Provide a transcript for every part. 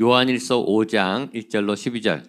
요한일서 5장 1절로 12절.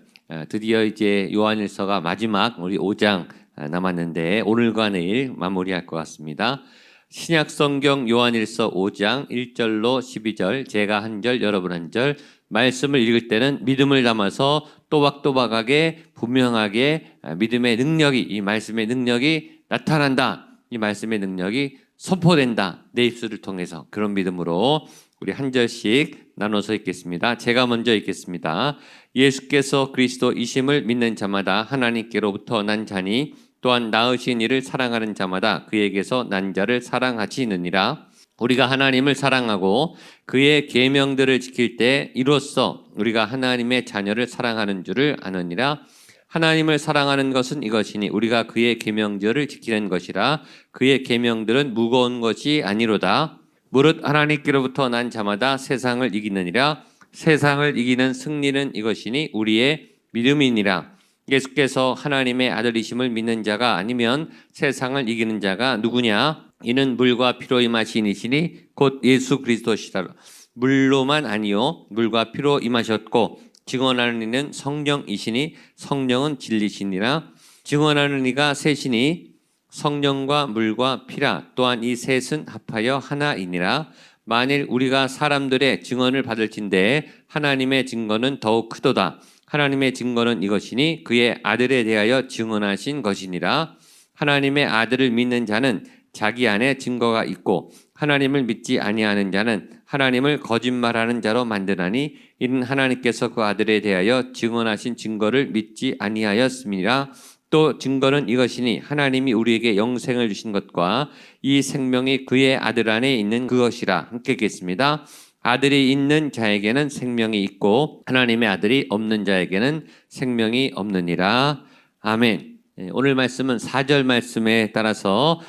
드디어 이제 요한일서가 마지막 우리 5장 남았는데 오늘과 내일 마무리할 것 같습니다. 신약성경 요한일서 5장 1절로 12절, 제가 한 절, 여러분 한 절, 말씀을 읽을 때는 믿음을 담아서 또박또박하게 분명하게 믿음의 능력이, 이 말씀의 능력이 나타난다, 이 말씀의 능력이 선포된다, 내 입술을 통해서. 그런 믿음으로 우리 한 절씩 나눠서 읽겠습니다. 제가 먼저 읽겠습니다. 예수께서 그리스도이심을 믿는 자마다 하나님께로부터 난 자니 또한 낳으신 이를 사랑하는 자마다 그에게서 난 자를 사랑하시느니라. 우리가 하나님을 사랑하고 그의 계명들을 지킬 때 이로써 우리가 하나님의 자녀를 사랑하는 줄을 아느니라. 하나님을 사랑하는 것은 이것이니 우리가 그의 계명들을 지키는 것이라. 그의 계명들은 무거운 것이 아니로다. 무릇 하나님께로부터 난 자마다 세상을 이기느니라. 세상을 이기는 승리는 이것이니 우리의 믿음이니라. 예수께서 하나님의 아들이심을 믿는 자가 아니면 세상을 이기는 자가 누구냐? 이는 물과 피로 임하신 이시니 곧 예수 그리스도시라. 물로만 아니요 물과 피로 임하셨고 증언하는 이는 성령이시니 성령은 진리시니라. 증언하는 이가 셋이니 성령과 물과 피라. 또한 이 셋은 합하여 하나이니라. 만일 우리가 사람들의 증언을 받을진대 하나님의 증거는 더욱 크도다. 하나님의 증거는 이것이니 그의 아들에 대하여 증언하신 것이니라. 하나님의 아들을 믿는 자는 자기 안에 증거가 있고 하나님을 믿지 아니하는 자는 하나님을 거짓말하는 자로 만드나니 이는 하나님께서 그 아들에 대하여 증언하신 증거를 믿지 아니하였음이라. 또 증거는 이것이니 하나님이 우리에게 영생을 주신 것과 이 생명이 그의 아들 안에 있는 그것이라. 함께 읽겠습니다. 아들이 있는 자에게는 생명이 있고 하나님의 아들이 없는 자에게는 생명이 없느니라. 아멘. 오늘 말씀은 4절 말씀에 따라서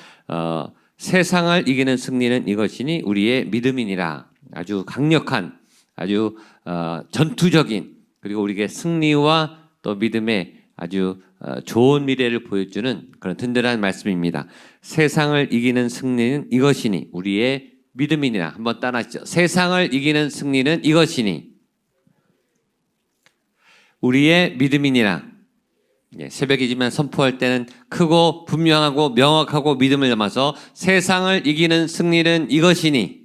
세상을 이기는 승리는 이것이니 우리의 믿음이니라. 아주 강력한, 아주 전투적인, 그리고 우리에게 승리와 또 믿음의 아주 좋은 미래를 보여주는 그런 든든한 말씀입니다. 세상을 이기는 승리는 이것이니 우리의 믿음이니라. 한번 따라하시죠. 세상을 이기는 승리는 이것이니 우리의 믿음이니라. 새벽이지만 선포할 때는 크고 분명하고 명확하고 믿음을 담아서 세상을 이기는 승리는 이것이니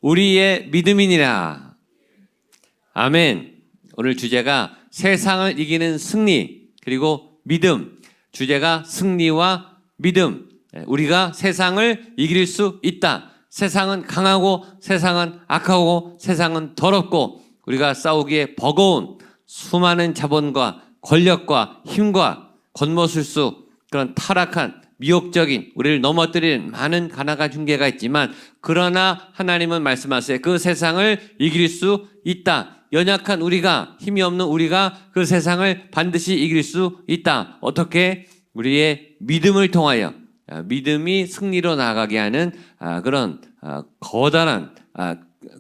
우리의 믿음이니라. 아멘. 오늘 주제가 세상을 이기는 승리 그리고 믿음. 주제가 승리와 믿음. 우리가 세상을 이길 수 있다. 세상은 강하고 세상은 악하고 세상은 더럽고 우리가 싸우기에 버거운 수많은 자본과 권력과 힘과 겉모술 수 그런 타락한 미혹적인 우리를 넘어뜨리는 많은 가나가 중개가 있지만 그러나 하나님은 말씀하세요. 그 세상을 이길 수 있다. 연약한 우리가, 힘이 없는 우리가 그 세상을 반드시 이길 수 있다. 어떻게? 우리의 믿음을 통하여 믿음이 승리로 나아가게 하는 그런 거대한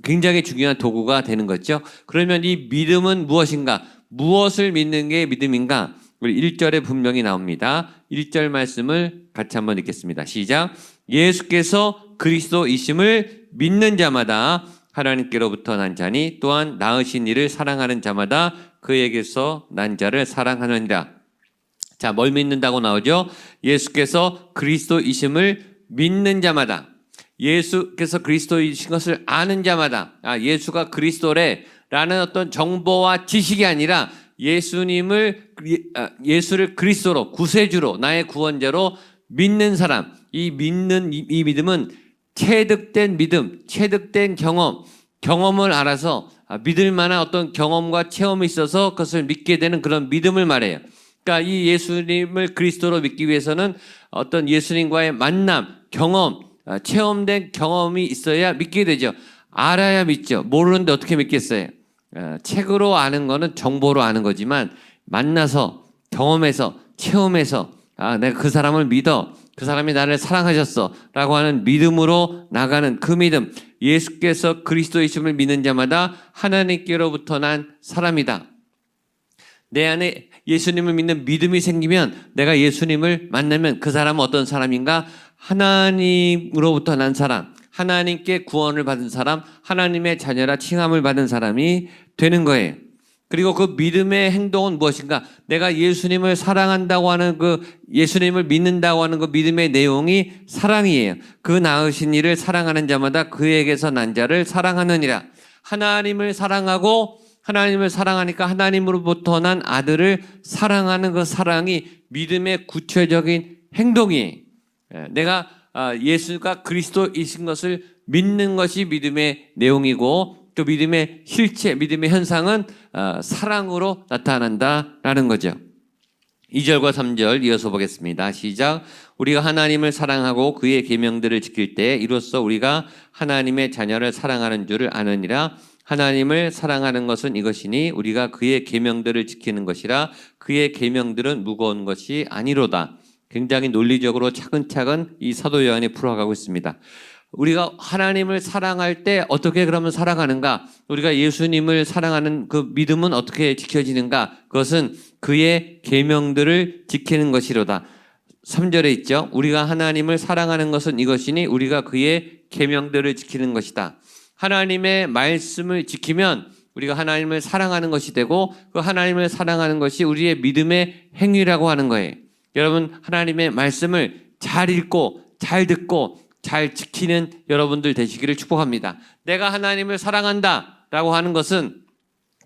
굉장히 중요한 도구가 되는 거죠. 그러면 이 믿음은 무엇인가? 무엇을 믿는 게 믿음인가? 우리 1절에 분명히 나옵니다. 1절 말씀을 같이 한번 읽겠습니다. 시작. 예수께서 그리스도이심을 믿는 자마다 하나님께로부터 난 자니 또한 낳으신 이를 사랑하는 자마다 그에게서 난 자를 사랑하느니라. 자, 뭘 믿는다고 나오죠? 예수께서 그리스도이심을 믿는 자마다, 예수께서 그리스도이신 것을 아는 자마다, 예수가 그리스도래라는 어떤 정보와 지식이 아니라 예수를 그리스도로, 구세주로, 나의 구원자로 믿는 사람, 이 믿음은 체득된 믿음, 체득된 경험을 알아서 믿을 만한 어떤 경험과 체험이 있어서 그것을 믿게 되는 그런 믿음을 말해요. 그러니까 이 예수님을 그리스도로 믿기 위해서는 어떤 예수님과의 만남, 경험, 체험된 경험이 있어야 믿게 되죠. 알아야 믿죠. 모르는데 어떻게 믿겠어요? 책으로 아는 거는 정보로 아는 거지만 만나서 경험해서 체험해서 내가 그 사람을 믿어. 그 사람이 나를 사랑하셨어 라고 하는 믿음으로 나가는 그 믿음. 예수께서 그리스도이심을 믿는 자마다 하나님께로부터 난 사람이다. 내 안에 예수님을 믿는 믿음이 생기면 내가 예수님을 만나면 그 사람은 어떤 사람인가? 하나님으로부터 난 사람, 하나님께 구원을 받은 사람, 하나님의 자녀라 칭함을 받은 사람이 되는 거예요. 그리고 그 믿음의 행동은 무엇인가? 내가 예수님을 사랑한다고 하는 그 예수님을 믿는다고 하는 그 믿음의 내용이 사랑이에요. 그 낳으신 이를 사랑하는 자마다 그에게서 난 자를 사랑하느니라. 하나님을 사랑하고 하나님을 사랑하니까 하나님으로부터 난 아들을 사랑하는 그 사랑이 믿음의 구체적인 행동이에요. 내가 예수가 그리스도이신 것을 믿는 것이 믿음의 내용이고 또 믿음의 실체, 믿음의 현상은 사랑으로 나타난다라는 거죠. 2절과 3절 이어서 보겠습니다. 시작. 우리가 하나님을 사랑하고 그의 계명들을 지킬 때 이로써 우리가 하나님의 자녀를 사랑하는 줄을 아느니라. 하나님을 사랑하는 것은 이것이니 우리가 그의 계명들을 지키는 것이라. 그의 계명들은 무거운 것이 아니로다. 굉장히 논리적으로 차근차근 이 사도 요한이 풀어가고 있습니다. 우리가 하나님을 사랑할 때 어떻게 그러면 살아가는가? 우리가 예수님을 사랑하는 그 믿음은 어떻게 지켜지는가? 그것은 그의 계명들을 지키는 것이로다. 3절에 있죠. 우리가 하나님을 사랑하는 것은 이것이니 우리가 그의 계명들을 지키는 것이다. 하나님의 말씀을 지키면 우리가 하나님을 사랑하는 것이 되고 그 하나님을 사랑하는 것이 우리의 믿음의 행위라고 하는 거예요. 여러분 하나님의 말씀을 잘 읽고 잘 듣고 잘 지키는 여러분들 되시기를 축복합니다. 내가 하나님을 사랑한다 라고 하는 것은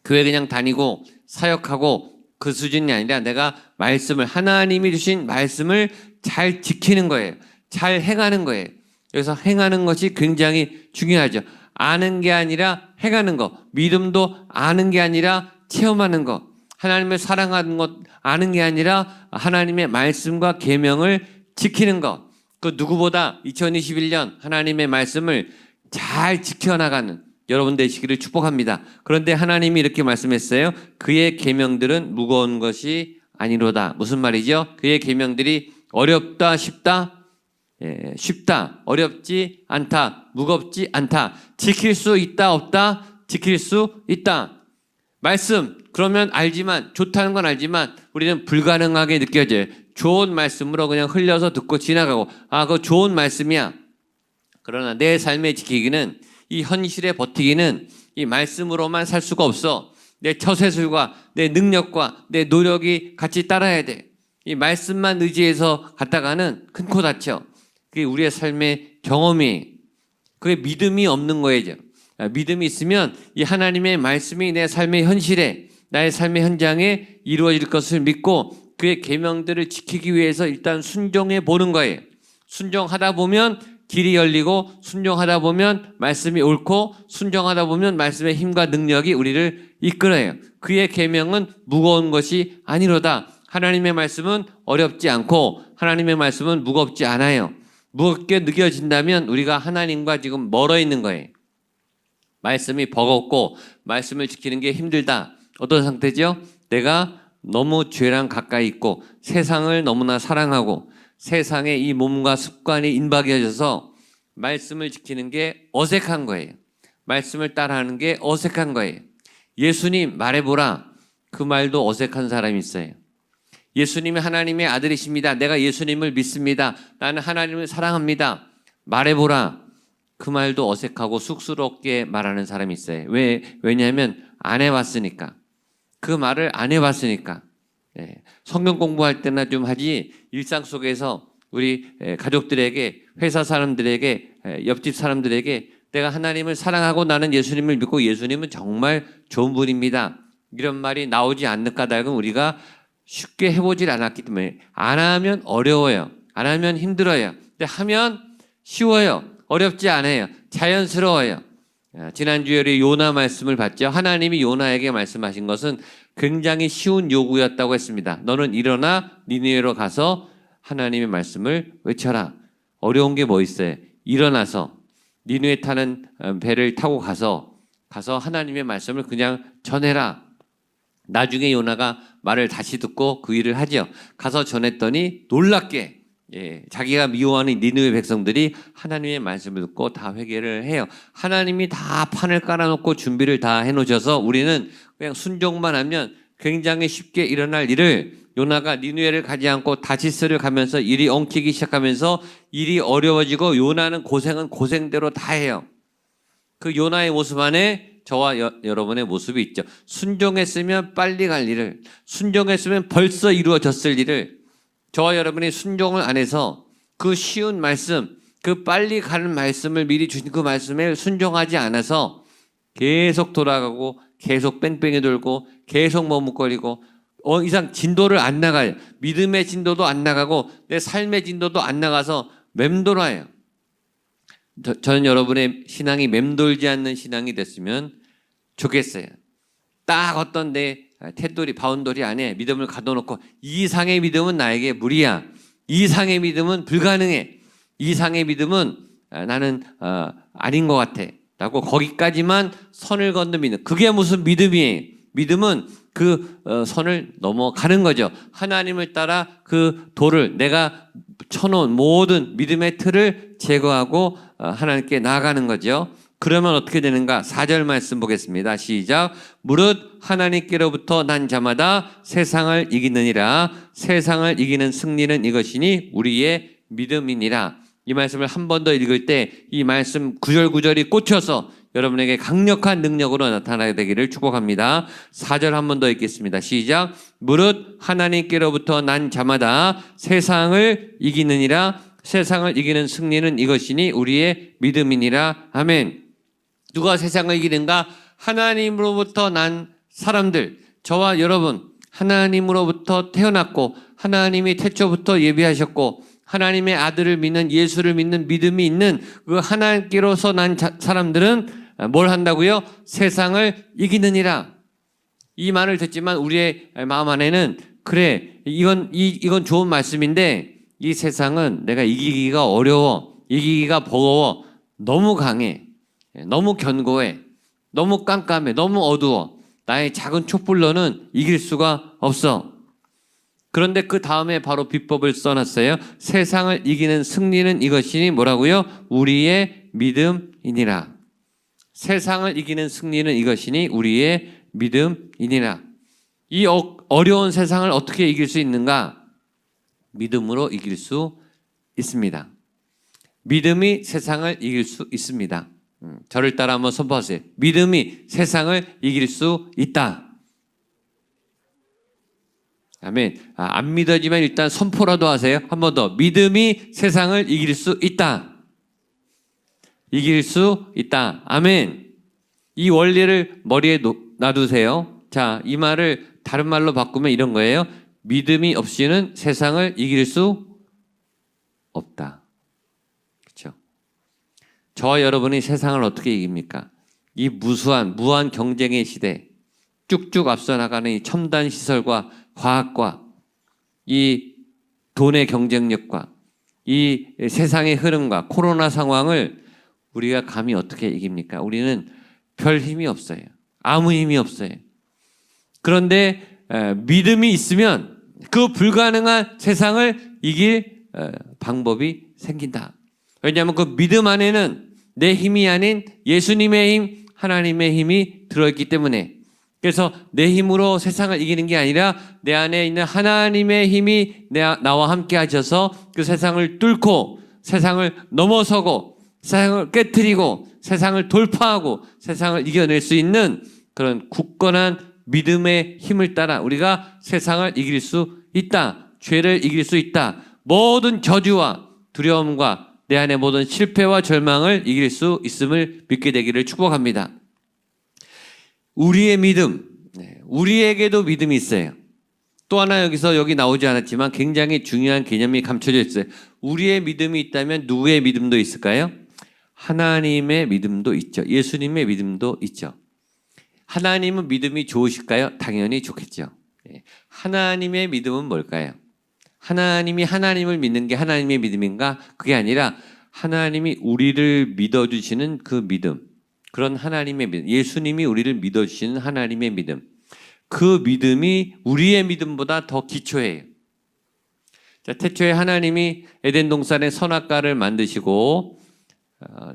교회 그냥 다니고 사역하고 그 수준이 아니라 내가 말씀을 하나님이 주신 말씀을 잘 지키는 거예요. 잘 행하는 거예요. 그래서 행하는 것이 굉장히 중요하죠. 아는 게 아니라 행하는 거. 믿음도 아는 게 아니라 체험하는 거. 하나님을 사랑하는 것 아는 게 아니라 하나님의 말씀과 계명을 지키는 것. 그 누구보다 2021년 하나님의 말씀을 잘 지켜나가는 여러분 되시기를 축복합니다. 그런데 하나님이 이렇게 말씀했어요. 그의 계명들은 무거운 것이 아니로다. 무슨 말이죠? 그의 계명들이 어렵다, 쉽다? 쉽다, 어렵지 않다, 무겁지 않다. 지킬 수 있다, 없다? 지킬 수 있다. 말씀, 그러면 알지만, 좋다는 건 알지만 우리는 불가능하게 느껴져요. 좋은 말씀으로 그냥 흘려서 듣고 지나가고 그거 좋은 말씀이야. 그러나 내 삶의 지키기는 이 현실에 버티기는 이 말씀으로만 살 수가 없어. 내 처세술과 내 능력과 내 노력이 같이 따라야 돼. 이 말씀만 의지해서 갔다가는 큰 코 다쳐. 그게 우리의 삶의 경험이 그게 믿음이 없는 거예요. 믿음이 있으면 이 하나님의 말씀이 내 삶의 현실에 나의 삶의 현장에 이루어질 것을 믿고 그의 계명들을 지키기 위해서 일단 순종해 보는 거예요. 순종하다 보면 길이 열리고 순종하다 보면 말씀이 옳고 순종하다 보면 말씀의 힘과 능력이 우리를 이끌어요. 그의 계명은 무거운 것이 아니로다. 하나님의 말씀은 어렵지 않고 하나님의 말씀은 무겁지 않아요. 무겁게 느껴진다면 우리가 하나님과 지금 멀어 있는 거예요. 말씀이 버겁고 말씀을 지키는 게 힘들다. 어떤 상태죠? 내가 너무 죄랑 가까이 있고 세상을 너무나 사랑하고 세상에 이 몸과 습관이 임박해져서 말씀을 지키는 게 어색한 거예요. 말씀을 따라하는 게 어색한 거예요. 예수님 말해보라. 그 말도 어색한 사람이 있어요. 예수님이 하나님의 아들이십니다. 내가 예수님을 믿습니다. 나는 하나님을 사랑합니다. 말해보라. 그 말도 어색하고 쑥스럽게 말하는 사람이 있어요. 왜냐하면 안 해봤으니까. 그 말을 안 해봤으니까. 성경 공부할 때나 좀 하지 일상 속에서 우리 가족들에게 회사 사람들에게 옆집 사람들에게 내가 하나님을 사랑하고 나는 예수님을 믿고 예수님은 정말 좋은 분입니다. 이런 말이 나오지 않는 까닭은 우리가 쉽게 해보질 않았기 때문에 안 하면 어려워요. 안 하면 힘들어요. 근데 하면 쉬워요. 어렵지 않아요. 자연스러워요. 지난주에 우리 요나 말씀을 봤죠. 하나님이 요나에게 말씀하신 것은 굉장히 쉬운 요구였다고 했습니다. 너는 일어나 니느웨로 가서 하나님의 말씀을 외쳐라. 어려운 게 뭐 있어요? 일어나서 니느웨 타는 배를 타고 가서 하나님의 말씀을 그냥 전해라. 나중에 요나가 말을 다시 듣고 그 일을 하죠. 가서 전했더니 놀랍게 자기가 미워하는 니느웨 백성들이 하나님의 말씀을 듣고 다 회개를 해요. 하나님이 다 판을 깔아놓고 준비를 다 해놓으셔서 우리는 그냥 순종만 하면 굉장히 쉽게 일어날 일을 요나가 니느웨를 가지 않고 다시스를 가면서 일이 엉키기 시작하면서 일이 어려워지고 요나는 고생은 고생대로 다 해요. 그 요나의 모습 안에 저와 여러분의 모습이 있죠. 순종했으면 빨리 갈 일을, 순종했으면 벌써 이루어졌을 일을, 저와 여러분이 순종을 안 해서 그 쉬운 말씀, 그 빨리 가는 말씀을 미리 주신 그 말씀에 순종하지 않아서 계속 돌아가고 계속 뺑뺑이 돌고 계속 머뭇거리고 이상 진도를 안 나가요. 믿음의 진도도 안 나가고 내 삶의 진도도 안 나가서 맴돌아요. 저는 여러분의 신앙이 맴돌지 않는 신앙이 됐으면 좋겠어요. 딱 어떤 내 테두리, 바운더리 안에 믿음을 가둬놓고 이 이상의 믿음은 나에게 무리야. 이 이상의 믿음은 불가능해. 이 이상의 믿음은 나는 아닌 것 같아. 라고 거기까지만 선을 걷는 믿음. 그게 무슨 믿음이에요. 믿음은 그 선을 넘어가는 거죠. 하나님을 따라 그 돌을 내가 쳐놓은 모든 믿음의 틀을 제거하고 하나님께 나아가는 거죠. 그러면 어떻게 되는가? 4절 말씀 보겠습니다. 시작. 무릇 하나님께로부터 난 자마다 세상을 이기느니라. 세상을 이기는 승리는 이것이니 우리의 믿음이니라. 이 말씀을 한 번 더 읽을 때 이 말씀 구절구절이 꽂혀서 여러분에게 강력한 능력으로 나타나게 되기를 축복합니다. 4절 한 번 더 읽겠습니다. 시작. 무릇 하나님께로부터 난 자마다 세상을 이기느니라. 세상을 이기는 승리는 이것이니 우리의 믿음이니라. 아멘. 누가 세상을 이기는가? 하나님으로부터 난 사람들, 저와 여러분, 하나님으로부터 태어났고 하나님이 태초부터 예비하셨고 하나님의 아들을 믿는, 예수를 믿는 믿음이 있는 그 하나님께로서 난 사람들은 뭘 한다고요? 세상을 이기느니라. 이 말을 듣지만 우리의 마음 안에는 그래, 이건 좋은 말씀인데 이 세상은 내가 이기기가 어려워, 이기기가 버거워, 너무 강해, 너무 견고해, 너무 깜깜해, 너무 어두워. 나의 작은 촛불로는 이길 수가 없어. 그런데 그 다음에 바로 비법을 써놨어요. 세상을 이기는 승리는 이것이니 뭐라고요? 우리의 믿음이니라. 세상을 이기는 승리는 이것이니 우리의 믿음이니라. 이 어려운 세상을 어떻게 이길 수 있는가? 믿음으로 이길 수 있습니다. 믿음이 세상을 이길 수 있습니다. 저를 따라 한번 선포하세요. 믿음이 세상을 이길 수 있다. 아멘. 안 믿어지면 일단 선포라도 하세요. 한 번 더. 믿음이 세상을 이길 수 있다. 이길 수 있다. 아멘. 이 원리를 머리에 놔두세요. 자, 이 말을 다른 말로 바꾸면 이런 거예요. 믿음이 없이는 세상을 이길 수 없다. 그렇죠? 저와 여러분이 세상을 어떻게 이깁니까? 이 무한 경쟁의 시대, 쭉쭉 앞서 나가는 이 첨단 시설과 과학과 이 돈의 경쟁력과 이 세상의 흐름과 코로나 상황을 우리가 감히 어떻게 이깁니까? 우리는 별 힘이 없어요. 아무 힘이 없어요. 그런데 믿음이 있으면 그 불가능한 세상을 이길 방법이 생긴다. 왜냐하면 그 믿음 안에는 내 힘이 아닌 예수님의 힘, 하나님의 힘이 들어있기 때문에. 그래서 내 힘으로 세상을 이기는 게 아니라 내 안에 있는 하나님의 힘이 나와 함께 하셔서 그 세상을 뚫고 세상을 넘어서고 세상을 깨트리고 세상을 돌파하고 세상을 이겨낼 수 있는 그런 굳건한 믿음의 힘을 따라 우리가 세상을 이길 수 있다. 죄를 이길 수 있다. 모든 저주와 두려움과 내 안의 모든 실패와 절망을 이길 수 있음을 믿게 되기를 축복합니다. 우리의 믿음, 우리에게도 믿음이 있어요. 또 하나 여기 나오지 않았지만 굉장히 중요한 개념이 감춰져 있어요. 우리의 믿음이 있다면 누구의 믿음도 있을까요? 하나님의 믿음도 있죠. 예수님의 믿음도 있죠. 하나님은 믿음이 좋으실까요? 당연히 좋겠죠. 하나님의 믿음은 뭘까요? 하나님이 하나님을 믿는 게 하나님의 믿음인가? 그게 아니라 하나님이 우리를 믿어주시는 그 믿음, 그런 하나님의 믿음, 예수님이 우리를 믿어주시는 하나님의 믿음, 그 믿음이 우리의 믿음보다 더 기초예요. 자, 태초에 하나님이 에덴 동산에 선악과를 만드시고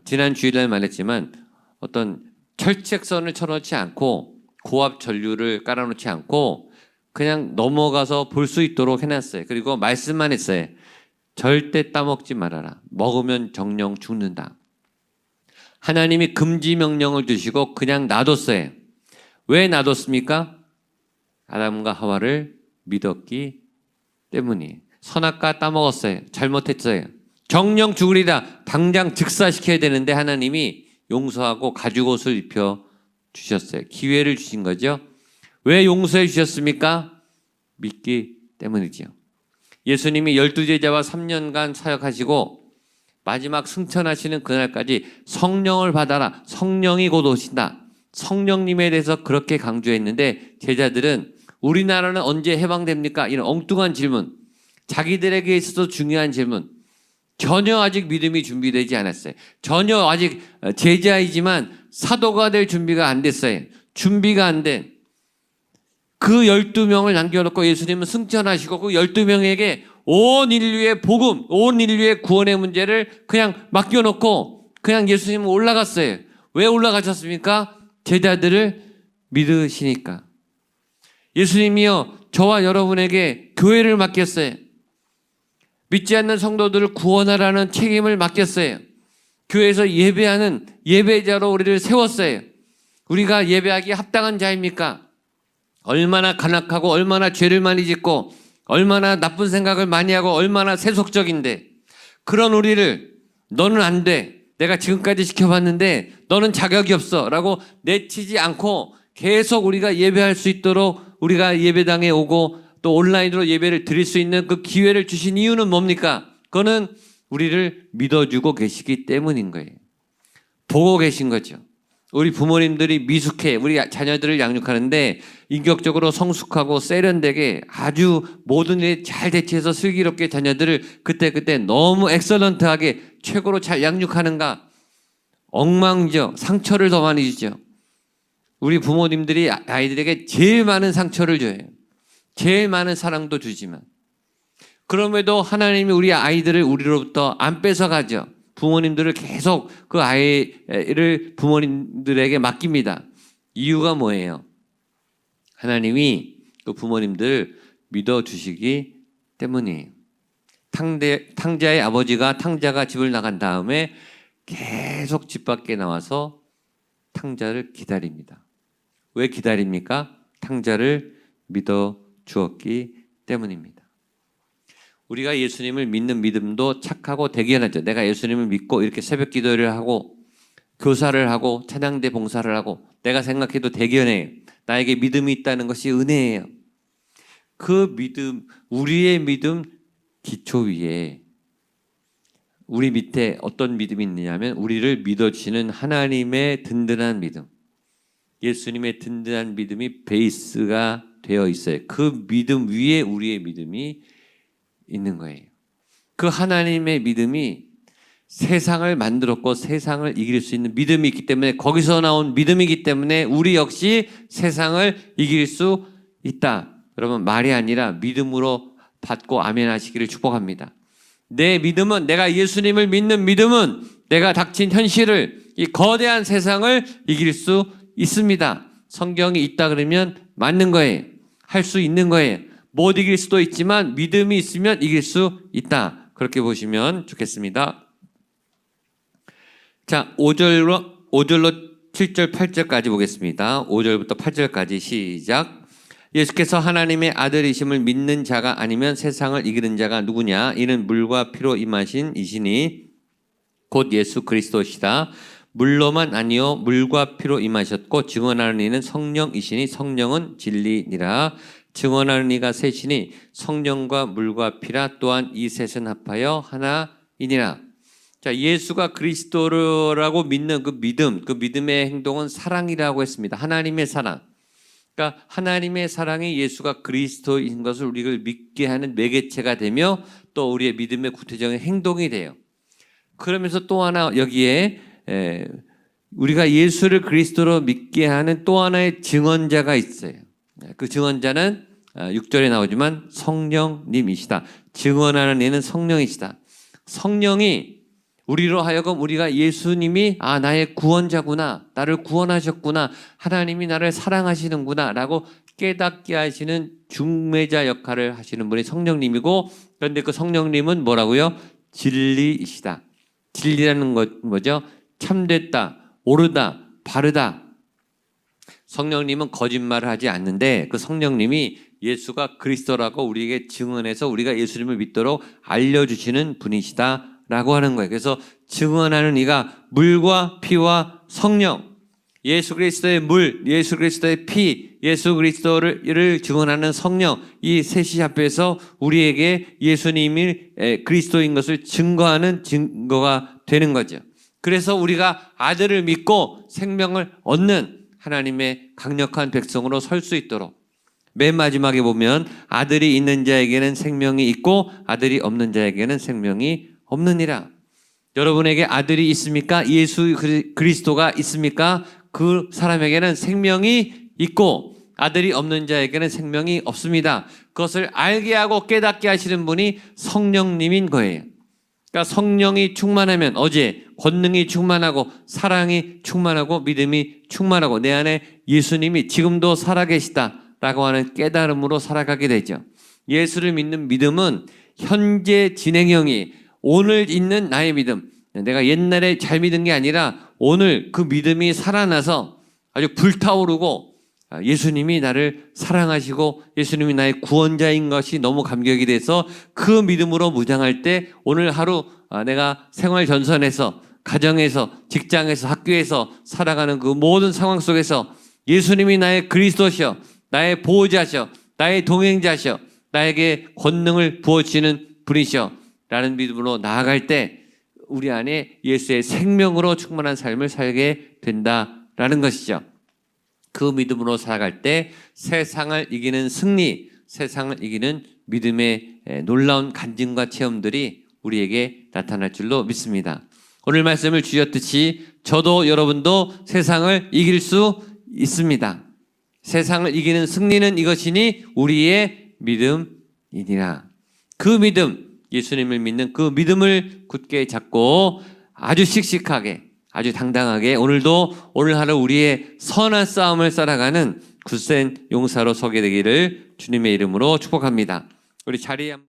지난 주일날 말했지만 어떤 철책선을 쳐놓지 않고 고압 전류를 깔아놓지 않고 그냥 넘어가서 볼 수 있도록 해놨어요. 그리고 말씀만 했어요. 절대 따먹지 말아라. 먹으면 정령 죽는다. 하나님이 금지 명령을 주시고 그냥 놔뒀어요. 왜 놔뒀습니까? 아담과 하와를 믿었기 때문이에요. 선악과 따먹었어요. 잘못했어요. 정령 죽으리라. 당장 즉사시켜야 되는데 하나님이 용서하고 가죽옷을 입혀 주셨어요. 기회를 주신 거죠. 왜 용서해 주셨습니까? 믿기 때문이죠. 예수님이 12제자와 3년간 사역하시고 마지막 승천하시는 그날까지 성령을 받아라. 성령이 곧 오신다. 성령님에 대해서 그렇게 강조했는데 제자들은 우리나라는 언제 해방됩니까? 이런 엉뚱한 질문, 자기들에게 있어서 중요한 질문, 전혀 아직 믿음이 준비되지 않았어요. 전혀 아직 제자이지만 사도가 될 준비가 안 됐어요. 준비가 안 된. 그 12명을 남겨놓고 예수님은 승천하시고 그 12명에게 온 인류의 복음, 온 인류의 구원의 문제를 그냥 맡겨놓고 그냥 예수님은 올라갔어요. 왜 올라가셨습니까? 제자들을 믿으시니까. 예수님이요, 저와 여러분에게 교회를 맡겼어요. 믿지 않는 성도들을 구원하라는 책임을 맡겼어요. 교회에서 예배하는 예배자로 우리를 세웠어요. 우리가 예배하기에 합당한 자입니까? 얼마나 간악하고 얼마나 죄를 많이 짓고 얼마나 나쁜 생각을 많이 하고 얼마나 세속적인데 그런 우리를 너는 안 돼. 내가 지금까지 지켜봤는데 너는 자격이 없어 라고 내치지 않고 계속 우리가 예배할 수 있도록 우리가 예배당에 오고 또 온라인으로 예배를 드릴 수 있는 그 기회를 주신 이유는 뭡니까? 그거는 우리를 믿어주고 계시기 때문인 거예요. 보고 계신 거죠. 우리 부모님들이 미숙해 우리 자녀들을 양육하는데 인격적으로 성숙하고 세련되게 아주 모든 일에 잘 대처해서 슬기롭게 자녀들을 그때 너무 엑설런트하게 최고로 잘 양육하는가? 엉망이죠. 상처를 더 많이 주죠. 우리 부모님들이 아이들에게 제일 많은 상처를 줘요. 제일 많은 사랑도 주지만 그럼에도 하나님이 우리 아이들을 우리로부터 안 뺏어가죠. 부모님들을 계속 그 아이를 부모님들에게 맡깁니다. 이유가 뭐예요? 하나님이 그 부모님들 믿어주시기 때문이에요. 탕자의 아버지가 탕자가 집을 나간 다음에 계속 집 밖에 나와서 탕자를 기다립니다. 왜 기다립니까? 탕자를 믿어주었기 때문입니다. 우리가 예수님을 믿는 믿음도 착하고 대견하죠. 내가 예수님을 믿고 이렇게 새벽 기도를 하고 교사를 하고 찬양대 봉사를 하고 내가 생각해도 대견해요. 나에게 믿음이 있다는 것이 은혜예요. 그 믿음, 우리의 믿음 기초 위에 우리 밑에 어떤 믿음이 있느냐면 우리를 믿어주시는 하나님의 든든한 믿음, 예수님의 든든한 믿음이 베이스가 되어 있어요. 그 믿음 위에 우리의 믿음이 있는 거예요. 그 하나님의 믿음이 세상을 만들었고 세상을 이길 수 있는 믿음이 있기 때문에 거기서 나온 믿음이기 때문에 우리 역시 세상을 이길 수 있다. 여러분 말이 아니라 믿음으로 받고 아멘 하시기를 축복합니다. 내 믿음은 내가 예수님을 믿는 믿음은 내가 닥친 현실을 이 거대한 세상을 이길 수 있습니다. 성경이 있다 그러면 맞는 거예요. 할 수 있는 거예요. 못 이길 수도 있지만 믿음이 있으면 이길 수 있다. 그렇게 보시면 좋겠습니다. 자, 5절로 7절, 8절까지 보겠습니다. 5절부터 8절까지 시작. 예수께서 하나님의 아들이심을 믿는 자가 아니면 세상을 이기는 자가 누구냐? 이는 물과 피로 임하신 이시니 곧 예수 그리스도시다. 물로만 아니요 물과 피로 임하셨고 증언하는 이는 성령이시니 성령은 진리니라. 증언하는 이가 셋이니 성령과 물과 피라. 또한 이 셋은 합하여 하나이니라. 자, 예수가 그리스도라고 믿는 그 믿음, 그 믿음의 행동은 사랑이라고 했습니다. 하나님의 사랑. 그러니까 하나님의 사랑이 예수가 그리스도인 것을 우리를 믿게 하는 매개체가 되며 또 우리의 믿음의 구체적인 행동이 돼요. 그러면서 또 하나 여기에 우리가 예수를 그리스도로 믿게 하는 또 하나의 증언자가 있어요. 그 증언자는 6절에 나오지만 성령님이시다. 증언하는 이는 성령이시다. 성령이 우리로 하여금 우리가 예수님이 나의 구원자구나, 나를 구원하셨구나, 하나님이 나를 사랑하시는구나 라고 깨닫게 하시는 중매자 역할을 하시는 분이 성령님이고, 그런데 그 성령님은 뭐라고요? 진리이시다. 진리라는 것 뭐죠? 참됐다, 옳으다, 바르다. 성령님은 거짓말을 하지 않는데 그 성령님이 예수가 그리스도라고 우리에게 증언해서 우리가 예수님을 믿도록 알려주시는 분이시다라고 하는 거예요. 그래서 증언하는 이가 물과 피와 성령, 예수 그리스도의 물, 예수 그리스도의 피, 예수 그리스도를 증언하는 성령, 이 셋이 합해서 우리에게 예수님이 그리스도인 것을 증거하는 증거가 되는 거죠. 그래서 우리가 아들을 믿고 생명을 얻는 하나님의 강력한 백성으로 설 수 있도록, 맨 마지막에 보면 아들이 있는 자에게는 생명이 있고 아들이 없는 자에게는 생명이 없느니라. 여러분에게 아들이 있습니까? 예수 그리스도가 있습니까? 그 사람에게는 생명이 있고 아들이 없는 자에게는 생명이 없습니다. 그것을 알게 하고 깨닫게 하시는 분이 성령님인 거예요. 그러니까 성령이 충만하면 어제 권능이 충만하고 사랑이 충만하고 믿음이 충만하고 내 안에 예수님이 지금도 살아계시다라고 하는 깨달음으로 살아가게 되죠. 예수를 믿는 믿음은 현재 진행형이 오늘 있는 나의 믿음, 내가 옛날에 잘 믿은 게 아니라 오늘 그 믿음이 살아나서 아주 불타오르고 예수님이 나를 사랑하시고 예수님이 나의 구원자인 것이 너무 감격이 돼서 그 믿음으로 무장할 때 오늘 하루 내가 생활 전선에서, 가정에서, 직장에서, 학교에서 살아가는 그 모든 상황 속에서 예수님이 나의 그리스도시여, 나의 보호자시여, 나의 동행자시여, 나에게 권능을 부어주시는 분이시여 라는 믿음으로 나아갈 때 우리 안에 예수의 생명으로 충만한 삶을 살게 된다라는 것이죠. 그 믿음으로 살아갈 때 세상을 이기는 승리, 세상을 이기는 믿음의 놀라운 간증과 체험들이 우리에게 나타날 줄로 믿습니다. 오늘 말씀을 주셨듯이 저도 여러분도 세상을 이길 수 있습니다. 세상을 이기는 승리는 이것이니 우리의 믿음이니라. 그 믿음, 예수님을 믿는 그 믿음을 굳게 잡고 아주 씩씩하게, 아주 당당하게 오늘도 오늘 하루 우리의 선한 싸움을 살아가는 굳센 용사로 서게 되기를 주님의 이름으로 축복합니다. 우리 자리에